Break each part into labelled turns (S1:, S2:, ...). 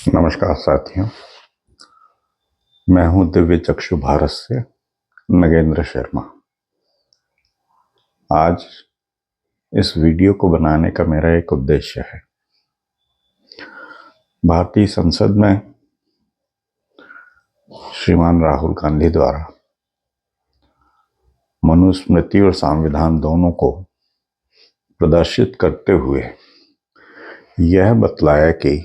S1: नमस्कार साथियों, मैं हूं दिव्य चक्षु भारत से नगेंद्र शर्मा। आज इस वीडियो को बनाने का मेरा एक उद्देश्य है। भारतीय संसद में श्रीमान राहुल गांधी द्वारा मनुस्मृति और संविधान दोनों को प्रदर्शित करते हुए यह बतलाया कि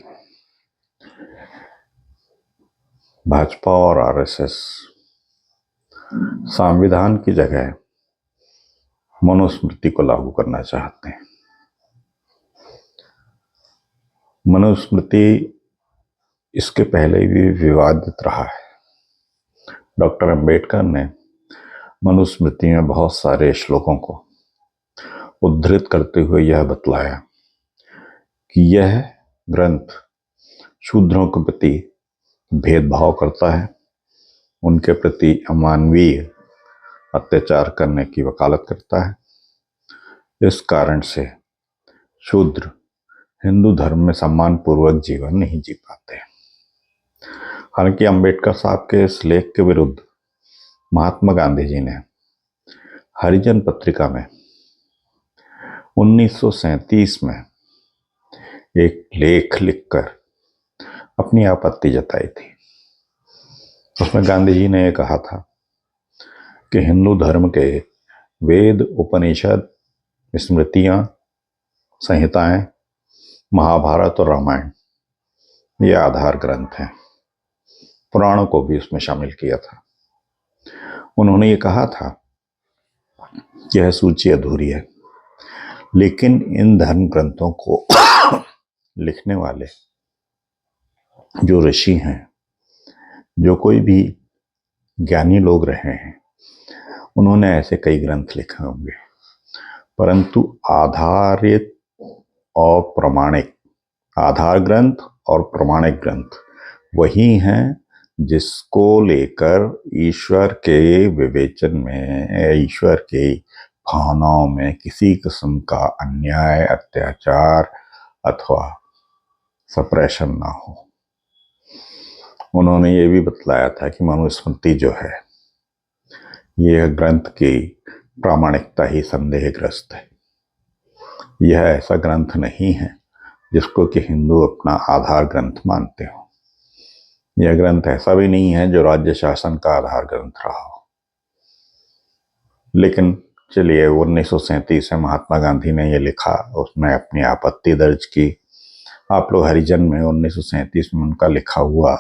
S1: भाजपा और आरएसएस संविधान की जगह मनुस्मृति को लागू करना चाहते हैं। मनुस्मृति इसके पहले भी विवादित रहा है। डॉक्टर अंबेडकर ने मनुस्मृति में बहुत सारे श्लोकों को उद्धृत करते हुए यह बतलाया कि यह ग्रंथ शूद्रों के प्रति भेदभाव करता है, उनके प्रति अमानवीय अत्याचार करने की वकालत करता है। इस कारण से शूद्र हिंदू धर्म में सम्मानपूर्वक जीवन नहीं जी पाते। हालांकि अंबेडकर साहब के इस लेख के विरुद्ध महात्मा गांधी जी ने हरिजन पत्रिका में 1937 में एक लेख लिखकर अपनी आपत्ति जताई थी। उसमें गांधी जी ने यह कहा था कि हिंदू धर्म के वेद, उपनिषद, स्मृतियां, संहिताएं, महाभारत और रामायण ये आधार ग्रंथ हैं। पुराणों को भी उसमें शामिल किया था। उन्होंने ये कहा था कि यह सूची अधूरी है, लेकिन इन धर्म ग्रंथों को लिखने वाले जो ऋषि हैं, जो कोई भी ज्ञानी लोग रहे हैं, उन्होंने ऐसे कई ग्रंथ लिखे होंगे, परंतु आधारित और प्रमाणिक आधार ग्रंथ और प्रमाणिक ग्रंथ वही हैं जिसको लेकर ईश्वर के विवेचन में, ईश्वर के भावनाओं में किसी किस्म का अन्याय, अत्याचार अथवा सप्रेशन ना हो। उन्होंने ये भी बतलाया था कि मनुस्मृति जो है, यह ग्रंथ की प्रामाणिकता ही संदेहग्रस्त है। यह ऐसा ग्रंथ नहीं है जिसको कि हिंदू अपना आधार ग्रंथ मानते हो। यह ग्रंथ ऐसा भी नहीं है जो राज्य शासन का आधार ग्रंथ रहा हो। लेकिन चलिए, 1937 में महात्मा गांधी ने यह लिखा, उसमें अपनी आपत्ति दर्ज की। आप लोग हरिजन में 1937 में उनका लिखा हुआ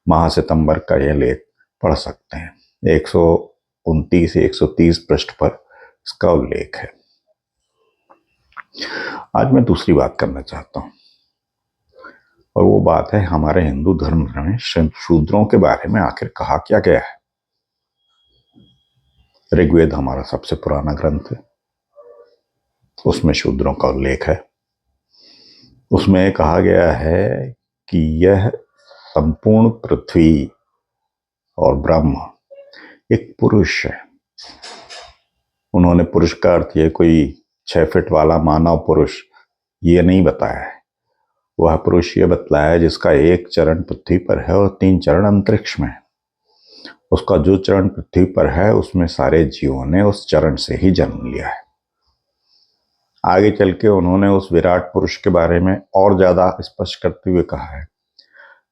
S1: माह सितंबर का यह लेख पढ़ सकते हैं। 129 या 130 पृष्ठ पर इसका उल्लेख है। आज मैं दूसरी बात करना चाहता हूं, और वो बात है हमारे हिंदू धर्म में शूद्रों के बारे में आखिर कहा क्या गया है। ऋग्वेद हमारा सबसे पुराना ग्रंथ है, उसमें शूद्रों का उल्लेख है। उसमें कहा गया है कि यह संपूर्ण पृथ्वी और ब्रह्म एक पुरुष है। उन्होंने पुरुष का अर्थ ये कोई 6 फीट वाला मानव पुरुष ये नहीं बताया है। वह पुरुष ये बतलाया है जिसका एक चरण पृथ्वी पर है और 3 चरण अंतरिक्ष में है। उसका जो चरण पृथ्वी पर है उसमें सारे जीवों ने उस चरण से ही जन्म लिया है। आगे चल के उन्होंने उस विराट पुरुष के बारे में और ज्यादा स्पष्ट करते हुए कहा है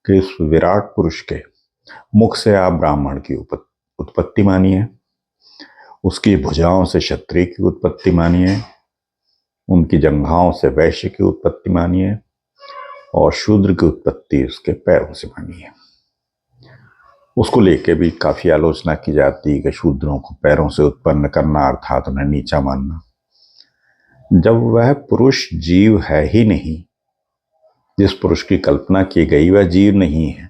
S1: कि इस विराट पुरुष के मुख से आप ब्राह्मण की उत्पत्ति मानिए, उसकी भुजाओं से क्षत्रिय की उत्पत्ति मानिए, उनकी जंघाओं से वैश्य की उत्पत्ति मानिए, और शूद्र की उत्पत्ति उसके पैरों से मानिए। उसको लेके भी काफी आलोचना की जाती है कि शूद्रों को पैरों से उत्पन्न करना अर्थात उन्हें नीचा मानना, जब वह पुरुष जीव है ही नहीं। जिस पुरुष की कल्पना की गई वह जीव नहीं है।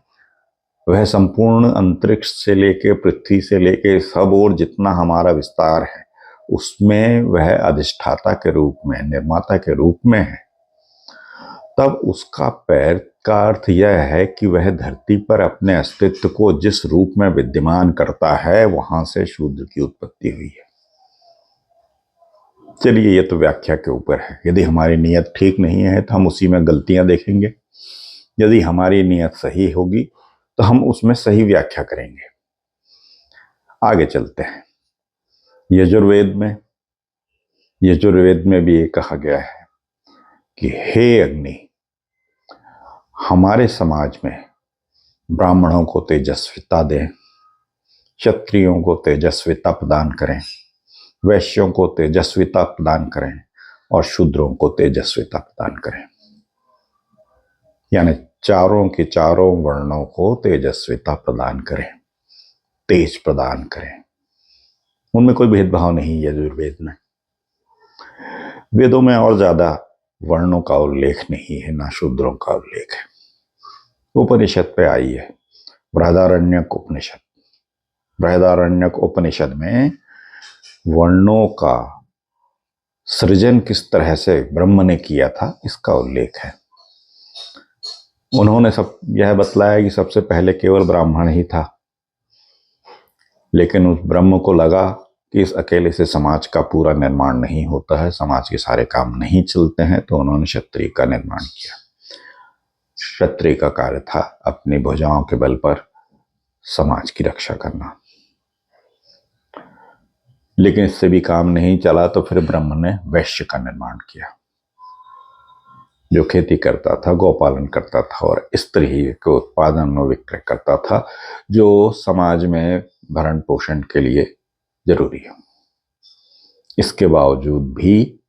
S1: वह संपूर्ण अंतरिक्ष से लेके, पृथ्वी से लेके सब और जितना हमारा विस्तार है उसमें वह अधिष्ठाता के रूप में, निर्माता के रूप में है। तब उसका पैर का अर्थ यह है कि वह धरती पर अपने अस्तित्व को जिस रूप में विद्यमान करता है वहां से शूद्र की उत्पत्ति हुई है। चलिए, ये तो व्याख्या के ऊपर है। यदि हमारी नीयत ठीक नहीं है तो हम उसी में गलतियां देखेंगे। यदि हमारी नीयत सही होगी तो हम उसमें सही व्याख्या करेंगे। आगे चलते हैं। यजुर्वेद में भी ये कहा गया है कि हे अग्नि, हमारे समाज में ब्राह्मणों को तेजस्विता दें, क्षत्रियों को तेजस्विता प्रदान करें, वैश्यों को तेजस्विता प्रदान करें और शूद्रों को तेजस्विता प्रदान करें। यानी चारों के चारों वर्णों को तेजस्विता प्रदान करें, तेज प्रदान करें। उनमें कोई भेदभाव नहीं है यजुर्वेद में। वेदों में और ज्यादा वर्णों का उल्लेख नहीं है, ना शूद्रों का उल्लेख है। उपनिषद पे आई है, बृहदारण्यक उपनिषद। बृहदारण्यक उपनिषद में वर्णों का सृजन किस तरह से ब्रह्म ने किया था इसका उल्लेख है। उन्होंने सब यह बतलाया कि सबसे पहले केवल ब्राह्मण ही था, लेकिन उस ब्रह्म को लगा कि इस अकेले से समाज का पूरा निर्माण नहीं होता है, समाज के सारे काम नहीं चलते हैं, तो उन्होंने क्षत्रिय का निर्माण किया। क्षत्रिय का कार्य था अपनी भुजाओं के बल पर समाज की रक्षा करना। लेकिन इससे भी काम नहीं चला तो फिर ब्रह्म ने वैश्य का निर्माण किया, जो खेती करता था, गौपालन करता था और स्त्री के उत्पादन और विक्रय करता था, जो समाज में भरण पोषण के लिए जरूरी है। इसके बावजूद भी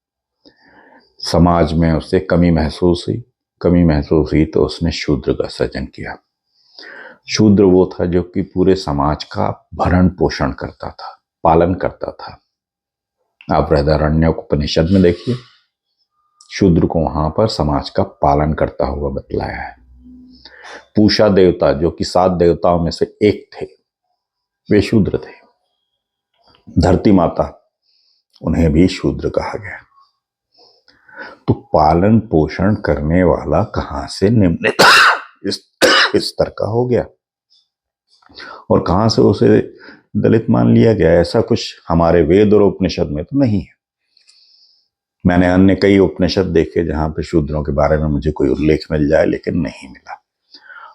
S1: समाज में उसे कमी महसूस हुई तो उसने शूद्र का सृजन किया। शूद्र वो था जो कि पूरे समाज का भरण पोषण करता था, पालन करता था। आप बृहदारण्यक उपनिषद में देखिए, शूद्र को वहां पर समाज का पालन करता हुआ बतलाया है। पूषा देवता, जो कि 7 देवताओं में से एक थे, वे शूद्र थे। धरती माता, उन्हें भी शूद्र कहा गया। तो पालन पोषण करने वाला कहां से निम्न इस स्तर का हो गया और कहां से उसे दलित मान लिया गया? ऐसा कुछ हमारे वेद और उपनिषद में तो नहीं है। मैंने अन्य कई उपनिषद देखे जहां पे शूद्रों के बारे में मुझे कोई उल्लेख मिल जाए, लेकिन नहीं मिला।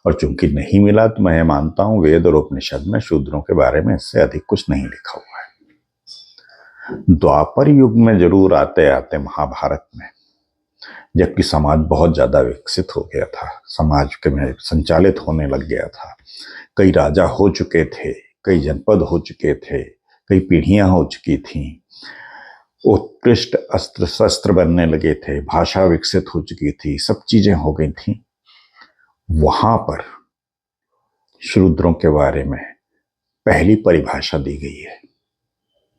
S1: और चूंकि नहीं मिला तो मैं मानता हूं वेद और उपनिषद में शूद्रों के बारे में इससे अधिक कुछ नहीं लिखा हुआ है। द्वापर युग में जरूर आते आते महाभारत में, जबकि समाज बहुत ज्यादा विकसित हो गया था, समाज के में संचालित होने लग गया था, कई राजा हो चुके थे, कई जनपद हो चुके थे, कई पीढ़ियां हो चुकी थीं, उत्कृष्ट अस्त्र शस्त्र बनने लगे थे, भाषा विकसित हो चुकी थी, सब चीजें हो गई थी। वहां पर शूद्रों के बारे में पहली परिभाषा दी गई है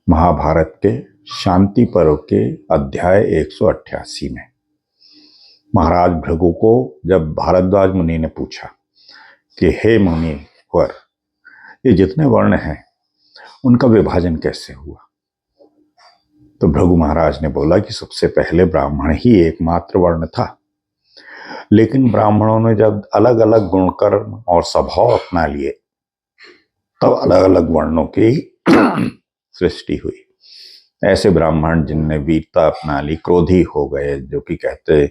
S1: महाभारत के शांति पर्व के अध्याय 188 में। महाराज भृगु को जब भारद्वाज मुनि ने पूछा कि हे मुनिवर, ये जितने वर्ण हैं उनका विभाजन कैसे हुआ, तो भृगु महाराज ने बोला कि सबसे पहले ब्राह्मण ही एकमात्र वर्ण था, लेकिन ब्राह्मणों ने जब अलग अलग गुणकर्म और स्वभाव अपना लिए तब अलग अलग वर्णों की सृष्टि हुई। ऐसे ब्राह्मण जिनने वीरता अपना ली, क्रोधी हो गए, जो कि कहते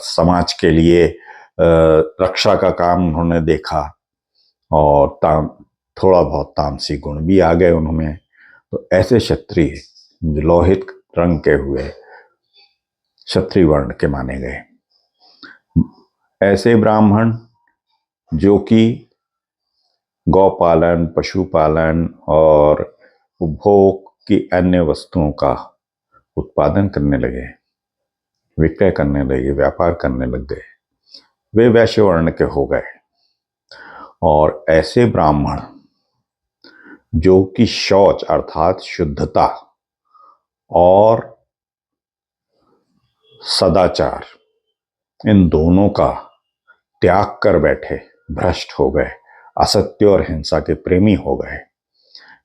S1: समाज के लिए रक्षा का काम उन्होंने देखा, और थोड़ा बहुत तामसी गुण भी आ गए उनमें। तो ऐसे क्षत्रिय जो लोहित रंग के हुए क्षत्रिय वर्ण के माने गए। ऐसे ब्राह्मण जो कि गौपालन, पशुपालन और उपभोग की अन्य वस्तुओं का उत्पादन करने लगे, विक्रय करने लगे, व्यापार करने लग गए, वे वैश्य वर्ण के हो गए। और ऐसे ब्राह्मण जो कि शौच अर्थात शुद्धता और सदाचार, इन दोनों का त्याग कर बैठे, भ्रष्ट हो गए, असत्य और हिंसा के प्रेमी हो गए,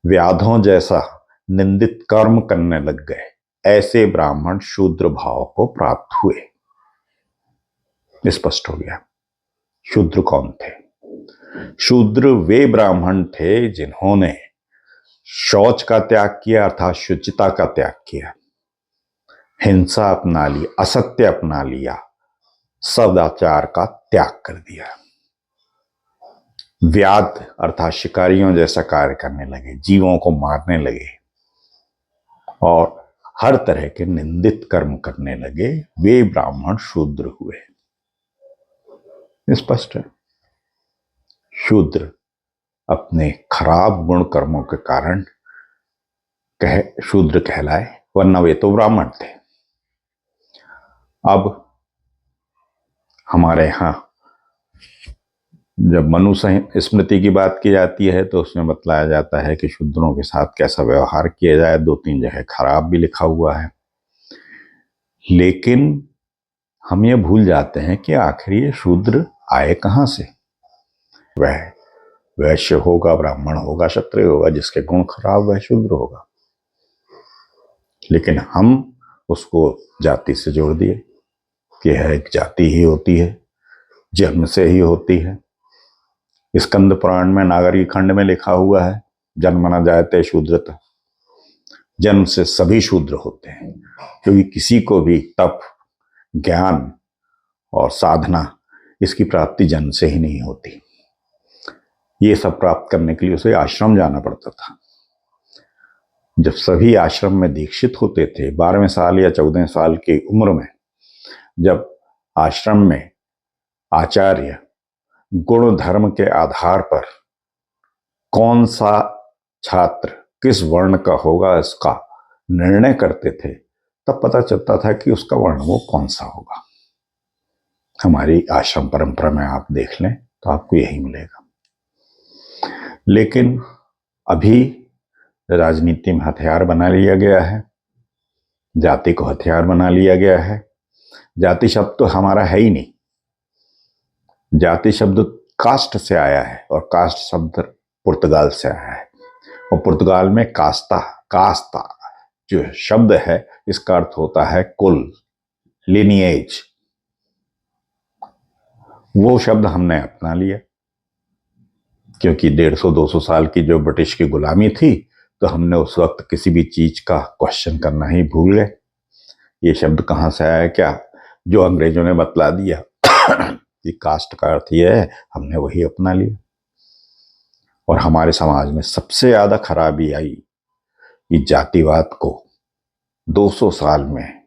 S1: व्याधों जैसा निंदित कर्म करने लग गए, ऐसे ब्राह्मण शूद्र भाव को प्राप्त हुए। स्पष्ट हो गया शूद्र कौन थे। शूद्र वे ब्राह्मण थे जिन्होंने शौच का त्याग किया अर्थात शुचिता का त्याग किया, हिंसा अपना ली, असत्य अपना लिया, सदाचार का त्याग कर दिया। व्याध अर्थात शिकारियों जैसा कार्य करने लगे, जीवों को मारने लगे और हर तरह के निंदित कर्म करने लगे। वे ब्राह्मण शूद्र हुए। स्पष्ट है, शूद्र अपने खराब गुण कर्मों के कारण शूद्र कहलाए, वरना वे तो ब्राह्मण थे। अब हमारे यहां जब मनु स्मृति की बात की जाती है तो उसमें बतलाया जाता है कि शूद्रों के साथ कैसा व्यवहार किया जाए। 2-3 जगह खराब भी लिखा हुआ है, लेकिन हम ये भूल जाते हैं कि आखिर ये शूद्र आए कहां से। वह वैश्य होगा, ब्राह्मण होगा, क्षत्रिय होगा, जिसके गुण खराब वह शूद्र होगा। लेकिन हम उसको जाति से जोड़ दिए कि यह एक जाति ही होती है, जन्म से ही होती है। स्कंद पुराण में नागरी खंड में लिखा हुआ है, जन्म न जायते शूद्रता, जन्म से सभी शूद्र होते हैं, क्योंकि किसी को भी तप, ज्ञान और साधना इसकी प्राप्ति जन्म से ही नहीं होती। ये सब प्राप्त करने के लिए उसे आश्रम जाना पड़ता था। जब सभी आश्रम में दीक्षित होते थे 12वें साल या 14वें साल की उम्र में, जब आश्रम में आचार्य गुण धर्म के आधार पर कौन सा छात्र किस वर्ण का होगा इसका निर्णय करते थे, तब पता चलता था कि उसका वर्ण वो कौन सा होगा। हमारी आश्रम परंपरा में आप देख लें तो आपको यही मिलेगा। लेकिन अभी राजनीति में हथियार बना लिया गया है, जाति को हथियार बना लिया गया है। जाति शब्द तो हमारा है ही नहीं। जाति शब्द कास्ट से आया है और कास्ट शब्द पुर्तगाल से आया है, और पुर्तगाल में कास्ता जो शब्द है इसका अर्थ होता है कुल, लिनिएज। वो शब्द हमने अपना लिया, क्योंकि 150-200 साल की जो ब्रिटिश की गुलामी थी, तो हमने उस वक्त किसी भी चीज का क्वेश्चन करना ही भूल गए। ये शब्द कहाँ से आया, क्या जो अंग्रेजों ने बतला दिया कि कास्ट का अर्थ ये है, हमने वही अपना लिया। और हमारे समाज में सबसे ज्यादा खराबी आई कि जातिवाद को 200 साल में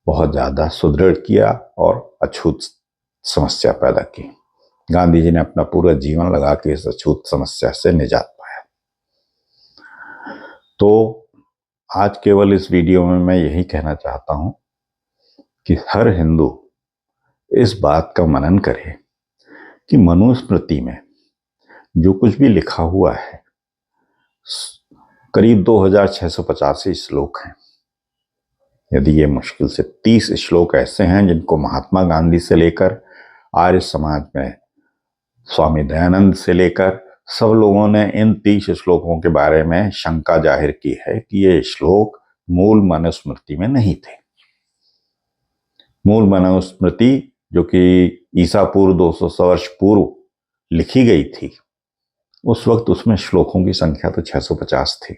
S1: बहुत ज्यादा सुदृढ़ किया और अछूत समस्या पैदा की। गांधी जी ने अपना पूरा जीवन लगा के इस अछूत समस्या से निजात पाया। तो आज केवल इस वीडियो में मैं यही कहना चाहता हूं कि हर हिंदू इस बात का मनन करे कि मनुस्मृति में जो कुछ भी लिखा हुआ है, करीब 2685 श्लोक हैं। यदि ये मुश्किल से 30 श्लोक ऐसे हैं जिनको महात्मा गांधी से लेकर आर्य समाज में स्वामी दयानंद से लेकर सब लोगों ने इन 30 श्लोकों के बारे में शंका जाहिर की है कि ये श्लोक मूल मनुस्मृति में नहीं थे। मूल मनुस्मृति जो कि ईसा पूर्व 200 वर्ष पूर्व लिखी गई थी, उस वक्त उसमें श्लोकों की संख्या तो 650 थी।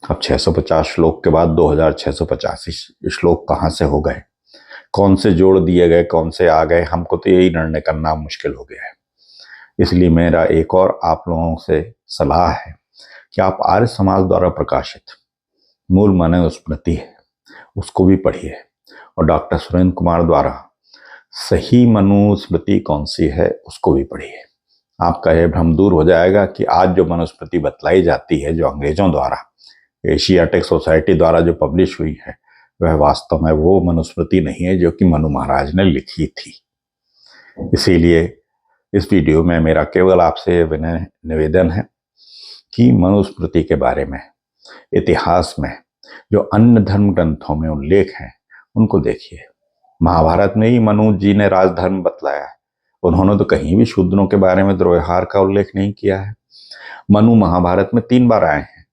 S1: अब 650 श्लोक के बाद 2685 श्लोक कहां से हो गए, कौन से जोड़ दिए गए, कौन से आ गए, हमको तो यही निर्णय करना मुश्किल हो गया है। इसलिए मेरा एक और आप लोगों से सलाह है कि आप आर्य समाज द्वारा प्रकाशित मूल मनुस्मृति है उसको भी पढ़िए, और डॉक्टर सुरेंद्र कुमार द्वारा सही मनुस्मृति कौन सी है उसको भी पढ़िए। आपका यह भ्रम दूर हो जाएगा कि आज जो मनुस्मृति बतलाई जाती है, जो अंग्रेजों द्वारा एशियाटिक सोसाइटी द्वारा जो पब्लिश हुई है, वह वास्तव में वो मनुस्मृति नहीं है जो कि मनु महाराज ने लिखी थी। इसीलिए इस वीडियो में मेरा केवल आपसे विनय निवेदन है कि मनुस्मृति के बारे में इतिहास में जो अन्य धर्म ग्रंथों में उल्लेख है उनको देखिए। महाभारत में ही मनु जी ने राजधर्म बतलाया है, उन्होंने तो कहीं भी शूद्रों के बारे में दुर्व्यवहार का उल्लेख नहीं किया है। मनु महाभारत में 3 बार आए हैं,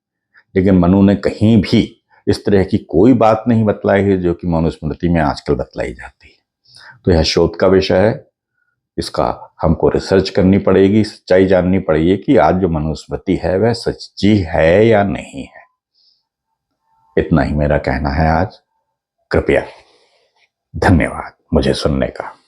S1: लेकिन मनु ने कहीं भी इस तरह की कोई बात नहीं बतलाई है जो कि मनुस्मृति में आजकल बतलाई जाती है। तो यह शोध का विषय है, इसका हमको रिसर्च करनी पड़ेगी, सच्चाई जाननी पड़ेगी कि आज जो मनुस्मृति है वह सच्ची है या नहीं है। इतना ही मेरा कहना है आज। कृपया धन्यवाद मुझे सुनने का।